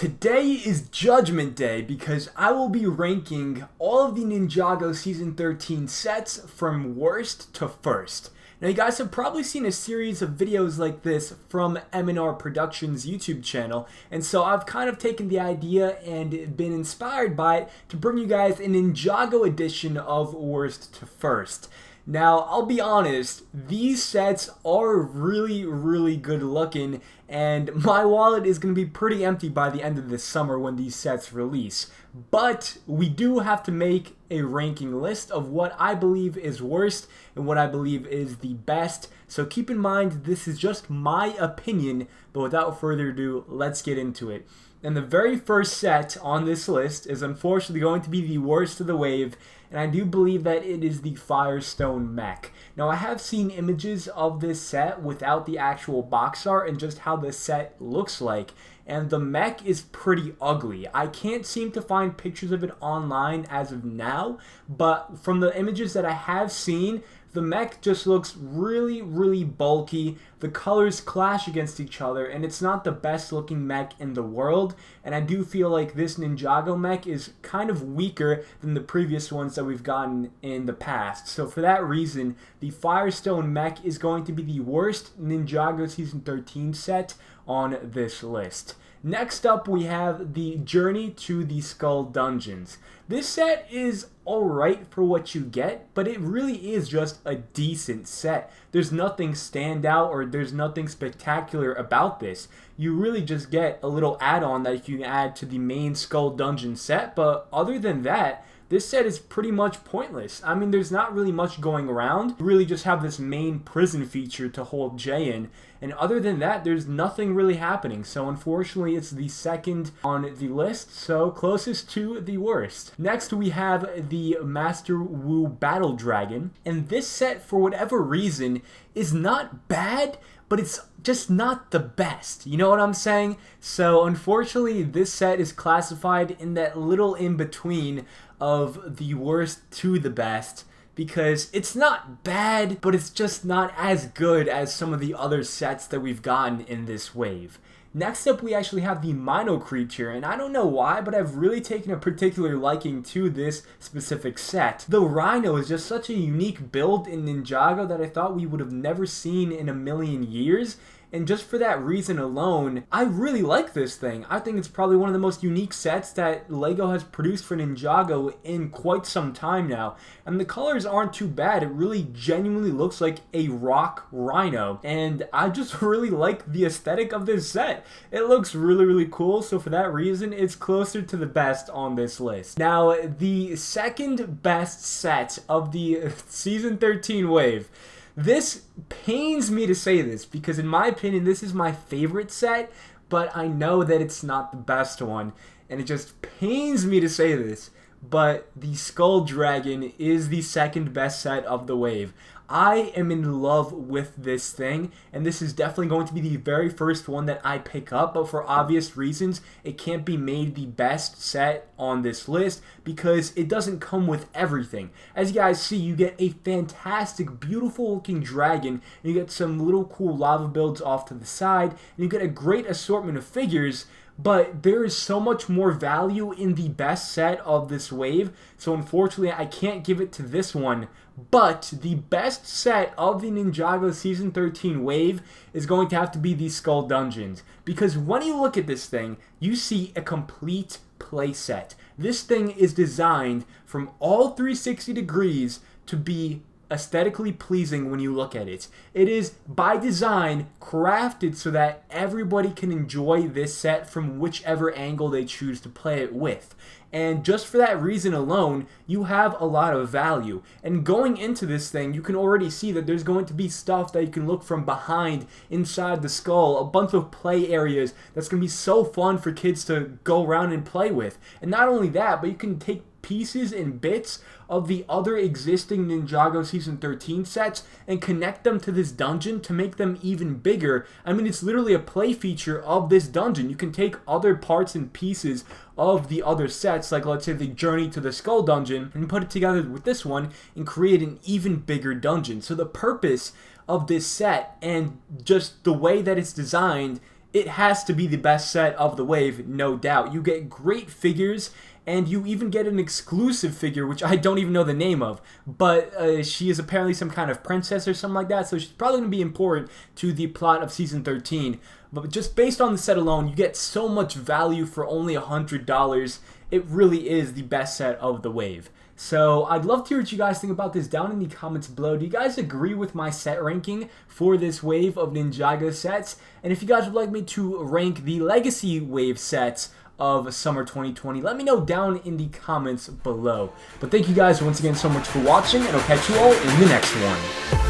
Today is Judgment Day because I will be ranking all of the Ninjago Season 13 sets from worst to first. Now you guys have probably seen a series of videos like this from M&R Productions YouTube channel, and so I've kind of taken the idea and been inspired by it to bring you guys an Ninjago edition of worst to first. Now, I'll be honest, these sets are really good looking, and my wallet is going to be pretty empty by the end of this summer when these sets release. But we do have to make a ranking list of what I believe is worst and what I believe is the best. So keep in mind, this is just my opinion, but without further ado, let's get into it. And the very first set on this list is unfortunately going to be the worst of the wave, and I do believe that it is the Firestone Mech. Now, I have seen images of this set without the actual box art and just how the set looks like, and the mech is pretty ugly. I can't seem to find pictures of it online as of now, but from the images that I have seen, the mech just looks really bulky. The colors clash against each other, and it's not the best looking mech in the world. And I do feel like this Ninjago mech is kind of weaker than the previous ones that we've gotten in the past. So for that reason, the Firestone Mech is going to be the worst Ninjago Season 13 set on this list. Next up, we have the Journey to the Skull Dungeons. This set is alright for what you get, but it really is just a decent set. There's nothing standout or there's nothing spectacular about this. You really just get a little add-on that you can add to the main Skull Dungeon set, but other than that, this set is pretty much pointless. I mean, there's not really much going around. You really just have this main prison feature to hold Jay in. And other than that, there's nothing really happening. So unfortunately, it's the second on the list, so closest to the worst. Next, we have the Master Wu Battle Dragon. And this set, for whatever reason, is not bad, but it's just not the best. You know what I'm saying? So unfortunately, this set is classified in that little in-between of the worst to the best, because it's not bad, but it's just not as good as some of the other sets that we've gotten in this wave. Next up, we actually have the Mino Creature, and I don't know why, but I've really taken a particular liking to this specific set. The Rhino is just such a unique build in Ninjago that I thought we would have never seen in a million years. And just for that reason alone, I really like this thing. I think it's probably one of the most unique sets that LEGO has produced for Ninjago in quite some time now. And the colors aren't too bad. It really genuinely looks like a rock rhino. And I just really like the aesthetic of this set. It looks really cool, so for that reason, it's closer to the best on this list. Now, the second best set of the Season 13 wave. This pains me to say this because in my opinion this is my favorite set, but I know that it's not the best one, and it just pains me to say this, but the Skull Dragon is the second best set of the wave. I am in love with this thing, and this is definitely going to be the very first one that I pick up, but for obvious reasons, it can't be made the best set on this list because it doesn't come with everything. As you guys see, you get a fantastic, beautiful looking dragon, and you get some little cool lava builds off to the side, and you get a great assortment of figures, but there is so much more value in the best set of this wave, so unfortunately I can't give it to this one. But the best set of the Ninjago Season 13 wave is going to have to be the Skull Dungeons, because when you look at this thing, you see a complete playset. This thing is designed from all 360 degrees to be aesthetically pleasing when you look at it. It is by design crafted so that everybody can enjoy this set from whichever angle they choose to play it with. And just for that reason alone, you have a lot of value. And going into this thing, you can already see that there's going to be stuff that you can look from behind, inside the skull, a bunch of play areas that's going to be so fun for kids to go around and play with. And not only that, but you can take pieces and bits of the other existing Ninjago Season 13 sets and connect them to this dungeon to make them even bigger. I mean, it's literally a play feature of this dungeon. You can take other parts and pieces of the other sets, like let's say the Journey to the Skull Dungeon, and put it together with this one and create an even bigger dungeon. So the purpose of this set and just the way that it's designed it has to be the best set of the wave, no doubt. You get great figures, and you even get an exclusive figure, which I don't even know the name of, but she is apparently some kind of princess or something like that, so she's probably going to be important to the plot of Season 13. But just based on the set alone, you get so much value for only $100. It really is the best set of the wave. So I'd love to hear what you guys think about this down in the comments below. Do you guys agree with my set ranking for this wave of Ninjago sets? And if you guys would like me to rank the Legacy wave sets of summer 2020, let me know down in the comments below. But thank you guys once again so much for watching, and I'll catch you all in the next one.